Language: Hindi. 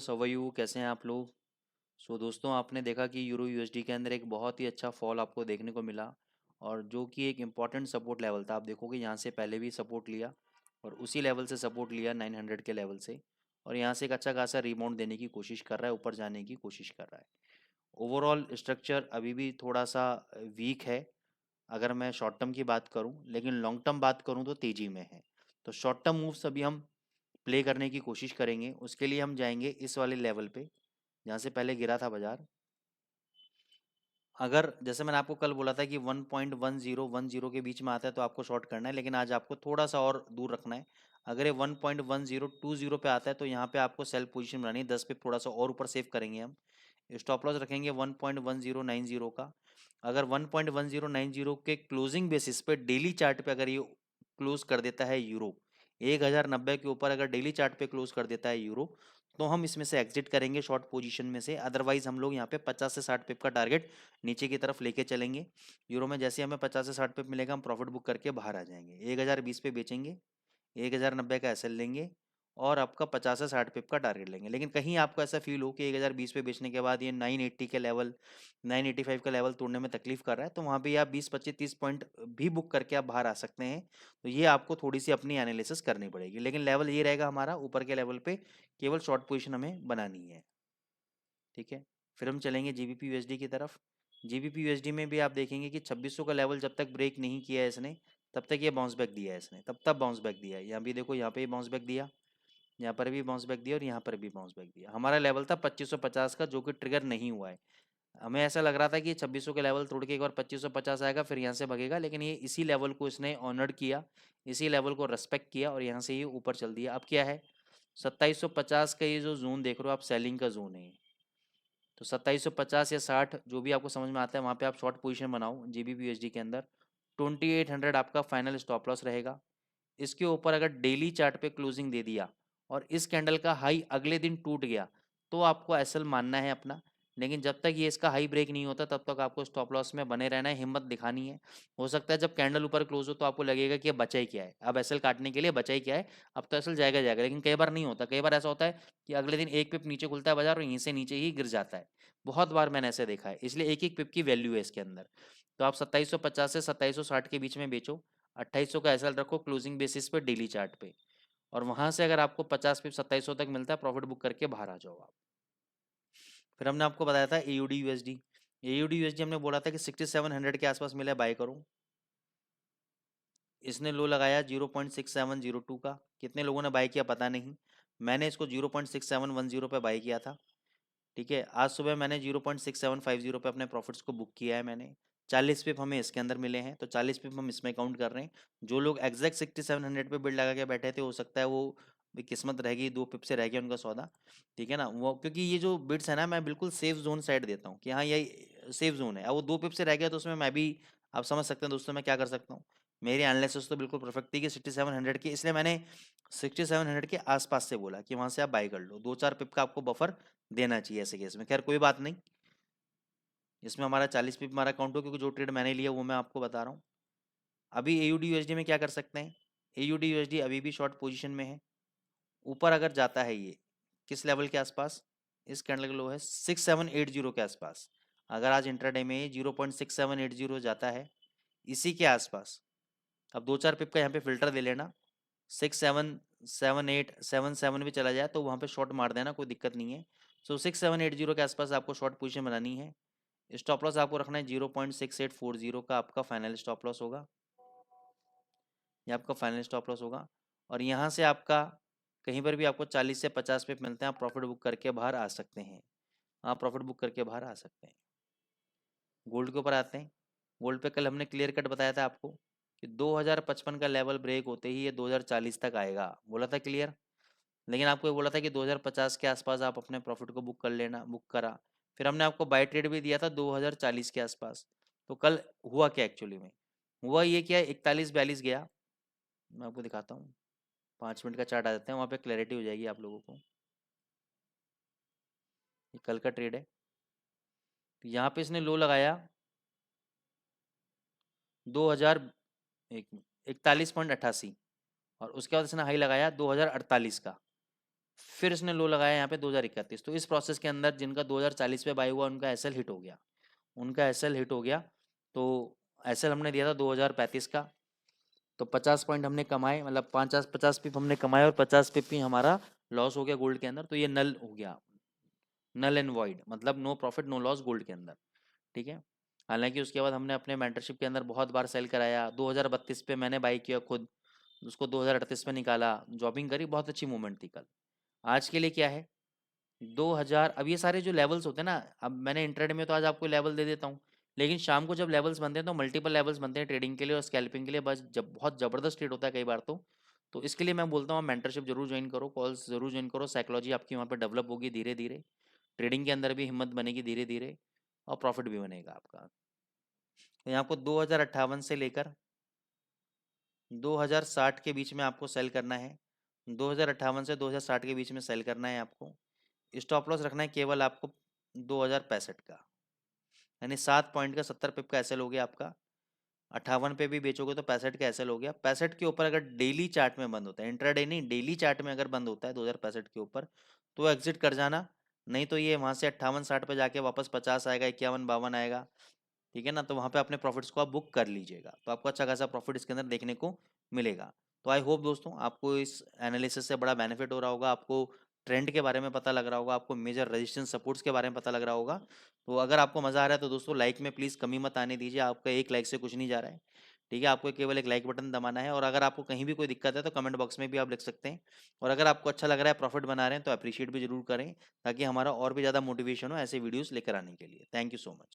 Viewers, how are you? कैसे हैं आप लोग? दोस्तों, आपने देखा कि यूरो यूएसडी के अंदर एक बहुत ही अच्छा फॉल आपको देखने को मिला, और जो कि एक इम्पॉर्टेंट सपोर्ट लेवल था। आप देखोगे यहाँ से पहले भी सपोर्ट लिया और उसी लेवल से सपोर्ट लिया 900 के लेवल से, और यहाँ से एक अच्छा खासा रिबाउंड देने की कोशिश कर रहा है, ऊपर जाने की कोशिश कर रहा है। ओवरऑल स्ट्रक्चर अभी भी थोड़ा सा वीक है अगर मैं शॉर्ट टर्म की बात करूं, लेकिन लॉन्ग टर्म बात करूं तो तेजी में है। तो शॉर्ट टर्म मूव्स अभी हम प्ले करने की कोशिश करेंगे। उसके लिए हम जाएंगे इस वाले लेवल पे जहाँ से पहले गिरा था बाजार। अगर जैसे मैंने आपको कल बोला था कि 1.1010 के बीच में आता है तो आपको शॉर्ट करना है, लेकिन आज आपको थोड़ा सा और दूर रखना है। अगर ये 1.1020 पे आता है तो यहाँ पे आपको सेल पोजीशन बनानी है। 10 पे थोड़ा सा और ऊपर सेव करेंगे हम। स्टॉप लॉस रखेंगे 1.1090 का। अगर 1.1090 के क्लोजिंग बेसिस पे डेली चार्ट पे अगर ये क्लोज कर देता है यूरो 1090 के ऊपर, अगर डेली चार्ट पे क्लोज कर देता है यूरो, तो हम इसमें से एग्जिट करेंगे शॉर्ट पोजीशन में से। अदरवाइज हम लोग यहाँ पे 50 से 60 पिप का टारगेट नीचे की तरफ लेके चलेंगे। यूरो में जैसे हमें 50 से 60 पिप मिलेगा हम प्रॉफिट बुक करके बाहर आ जाएंगे। 1020 पे बेचेंगे, 1090 का एसएल लेंगे और आपका 50 से 60 पिप का टारगेट लेंगे। लेकिन कहीं आपको ऐसा फील हो कि 1020 पे बेचने के बाद ये 980 के लेवल, 985 का लेवल तोड़ने में तकलीफ कर रहा है, तो वहाँ पे आप 20 25 30 पॉइंट भी बुक करके आप बाहर आ सकते हैं। तो ये आपको थोड़ी सी अपनी एनालिसिस करनी पड़ेगी, लेकिन लेवल ये रहेगा हमारा ऊपर के लेवल पे, केवल शॉर्ट पोजिशन हमें बनानी है। ठीक है, फिर हम चलेंगे जीबीपी यूएसडी की तरफ। जीबीपी यूएसडी में भी आप देखेंगे कि 2600 का लेवल जब तक ब्रेक नहीं किया है इसने, तब तक ये बाउंस बैक दिया है इसने, तब बाउंस बैक दिया है। यहाँ भी देखो, यहाँ पे भी बाउंस बैक दिया, यहाँ पर भी बाउंस बैक दिया और यहाँ पर भी बाउंस बैक दिया। हमारा लेवल था 2550 का, जो कि ट्रिगर नहीं हुआ है। हमें ऐसा लग रहा था कि 2600 के लेवल तोड़ के एक बार 2550 आएगा, फिर यहाँ से भगेगा, लेकिन ये इसी लेवल को इसने ऑनर्ड किया, इसी लेवल को रेस्पेक्ट किया और यहाँ से ये ऊपर चल दिया। अब क्या है, 2750 का ये जो जोन देख रहे हो आप, सेलिंग का जोन है। तो 2750 या 60 जो भी आपको समझ में आता है वहाँ पे आप शॉर्ट पोजीशन बनाओ जीबीपी यूएसडी के अंदर। 2800 आपका फाइनल स्टॉप लॉस रहेगा। इसके ऊपर अगर डेली चार्ट पे क्लोजिंग दे दिया और इस कैंडल का हाई अगले दिन टूट गया, तो आपको एसएल मानना है अपना। लेकिन जब तक ये इसका हाई ब्रेक नहीं होता तब तक आपको स्टॉप लॉस में बने रहना है, हिम्मत दिखानी है। हो सकता है जब कैंडल ऊपर क्लोज हो तो आपको लगेगा कि अब बचा ही क्या है, अब एसएल काटने के लिए बचा ही क्या है, अब तो एसएल जाएगा जाएगा। लेकिन कई बार नहीं होता, कई बार ऐसा होता है कि अगले दिन एक पिप नीचे खुलता है बाजार और यहीं से नीचे ही गिर जाता है। बहुत बार मैंने ऐसे देखा है, इसलिए एक एक पिप की वैल्यू है इसके अंदर। तो आप 2750 से 2760 के बीच में बेचो। 2800 का एसएल रखो क्लोजिंग बेसिस पे डेली चार्ट पे, और वहां से अगर आपको 50 पिप 2700 तक मिलता है, प्रॉफिट बुक करके बाहर आ जाओ आप। फिर हमने आपको बताया था एयूडी यूएसडी। एयूडी यूएसडी हमने बोला था कि 6700 के आसपास मिले बाय करो। इसने लो लगाया 0.6702 का। कितने लोगों ने बाय किया पता नहीं, मैंने इसको 0.6710 पे बाय किया था। ठीक है, आज सुबह मैंने 0.6750 पे अपने प्रॉफिट्स को बुक किया है मैंने। 40 पिप हमें इसके अंदर मिले हैं, तो 40 पिप हम इसमें काउंट कर रहे हैं। जो लोग एग्जैक्ट 6700 पे बिल्ड लगा के बैठे थे, हो सकता है वो भी किस्मत रहेगी, 2 पिप से रह गया उनका सौदा। ठीक है ना, वो क्योंकि ये जो बिट्स है ना, मैं बिल्कुल सेफ जोन साइड देता हूँ कि हाँ ये सेफ जोन है। अब वो 2 पिप से रह गया तो उसमें मैं भी, आप समझ सकते हैं दोस्तों मैं क्या कर सकता हूँ। मेरी एनालिसिस तो बिल्कुल परफेक्ट थी कि 6700 की, इसलिए मैंने 6700 के आसपास से बोला कि वहां से आप बाई कर लो। 2 4 पिप का आपको बफर देना चाहिए ऐसे केस में। खैर कोई बात नहीं, इसमें हमारा 40 पिप हमारा काउंट हो, क्योंकि जो ट्रेड मैंने लिया वो मैं आपको बता रहा हूँ। अभी एयूडी यूएसडी में क्या कर सकते हैं, एयूडी यूएसडी अभी भी शॉर्ट पोजीशन में है। ऊपर अगर जाता है ये किस लेवल के आसपास, इस कैंडल का लो है 6780 के आसपास। अगर आज इंट्राडे में 0.6780 जाता है इसी के आसपास, अब 2 4 पिप का यहाँ पे फिल्टर दे लेना, 677877 भी चला जाए तो वहाँ पे शॉर्ट मार देना, कोई दिक्कत नहीं है। 6780 के आसपास आपको शॉर्ट पोजीशन बनानी है। स्टॉप लॉस आपको रखना है 0.6840 का, आपका फाइनल स्टॉप लॉस होगा। ये आपका फाइनल स्टॉप लॉस होगा। और यहाँ से आपका कहीं पर भी आपको 40 से 50 पे मिलते हैं, आप प्रॉफिट बुक करके बाहर आ सकते हैं। आप प्रॉफिट बुक करके बाहर आ सकते हैं। गोल्ड के ऊपर आते हैं। गोल्ड पे कल हमने क्लियर कट बताया था आपको कि 2055 का लेवल ब्रेक होते ही ये 2040 तक आएगा, बोला था क्लियर। लेकिन आपको ये बोला था कि 2050 के आसपास आप अपने प्रॉफिट को बुक कर लेना, बुक करा। फिर हमने आपको बाय ट्रेड भी दिया था 2040 के आसपास। तो कल हुआ क्या एक्चुअली में, हुआ ये क्या, 41 42 गया। मैं आपको दिखाता हूँ, 5 मिनट का चार्ट आ जाते हैं, वहाँ पे क्लैरिटी हो जाएगी आप लोगों को। ये कल का ट्रेड है। तो यहाँ पे इसने लो लगाया 2000, 41.88, और उसके बाद इसने हाई लगाया 2048 का। फिर इसने लो लगाया यहाँ पे 2031। तो इस प्रोसेस के अंदर जिनका 2040 पे बाई हुआ उनका एसएल हिट हो गया, उनका एसएल हिट हो गया। तो एसएल हमने दिया था 2035 का, तो 50 पॉइंट हमने कमाए, मतलब 50 पिप हमने कमाए और 50 पिप ही हमारा लॉस हो गया गोल्ड के अंदर। तो ये नल हो गया, नल एंड वॉइड, मतलब no profit no loss gold के अंदर। ठीक है। हालांकि उसके बाद हमने अपने मेंटरशिप के अंदर बहुत बार सेल कराया। 2032 पे मैंने बाई किया खुद, उसको 2038 में निकाला, जॉबिंग करी, बहुत अच्छी मूवमेंट थी कल। आज के लिए क्या है 2000, अब ये सारे जो लेवल्स होते हैं ना, अब मैंने इंट्राडे में तो आज आपको लेवल दे देता हूँ, लेकिन शाम को जब लेवल्स बनते हैं तो मल्टीपल लेवल्स बनते हैं ट्रेडिंग के लिए और स्कैल्पिंग के लिए, बस जब बहुत ज़बरदस्त ट्रेड होता है कई बार। तो इसके लिए मैं बोलता हूँ आप मेंटरशिप जरूर ज्वाइन करो, कॉल्स जरूर ज्वाइन करो, साइकोलॉजी आपकी वहाँ पर डेवलप होगी धीरे धीरे, ट्रेडिंग के अंदर भी हिम्मत बनेगी धीरे धीरे, और प्रॉफिट भी बनेगा आपका। तो यहाँ आपको 2058 से लेकर 2060 के बीच में आपको सेल करना है, 2058 से 2060 के बीच में सेल करना है आपको। स्टॉप लॉस रखना है केवल आपको 2065 का, यानी 7 पॉइंट का 70 पिप का एसएल हो गया आपका। 58 पे भी बेचोगे तो 65 का एसएल हो गया। 65 के ऊपर अगर डेली चार्ट में बंद होता है, इंट्राडे नहीं डेली चार्ट में अगर बंद होता है 2065 के ऊपर, तो एग्जिट कर जाना। नहीं तो ये वहाँ से 58-60 पे जाके वापस 50 आएगा, 51-52 आएगा। ठीक है ना, तो वहाँ पे अपने प्रॉफिट्स को आप बुक कर लीजिएगा, तो आपको अच्छा खासा प्रॉफिट इसके अंदर देखने को मिलेगा। तो आई होप दोस्तों आपको इस एनालिसिस से बड़ा बेनिफिट हो रहा होगा, आपको ट्रेंड के बारे में पता लग रहा होगा, आपको मेजर रेजिस्टेंस सपोर्ट्स के बारे में पता लग रहा होगा। तो अगर आपको मज़ा आ रहा है तो दोस्तों लाइक में प्लीज़ कमी मत आने दीजिए, आपका एक लाइक से कुछ नहीं जा रहा है। ठीक है, आपको केवल एक लाइक बटन दबाना है, और अगर आपको कहीं भी कोई दिक्कत है तो कमेंट बॉक्स में भी आप लिख सकते हैं। और अगर आपको अच्छा लग रहा है, प्रॉफिट बना रहे हैं, तो अप्रिशिएट भी जरूर करें, ताकि हमारा और भी ज़्यादा मोटिवेशन हो ऐसे वीडियोस लेकर आने के लिए। Thank you so much.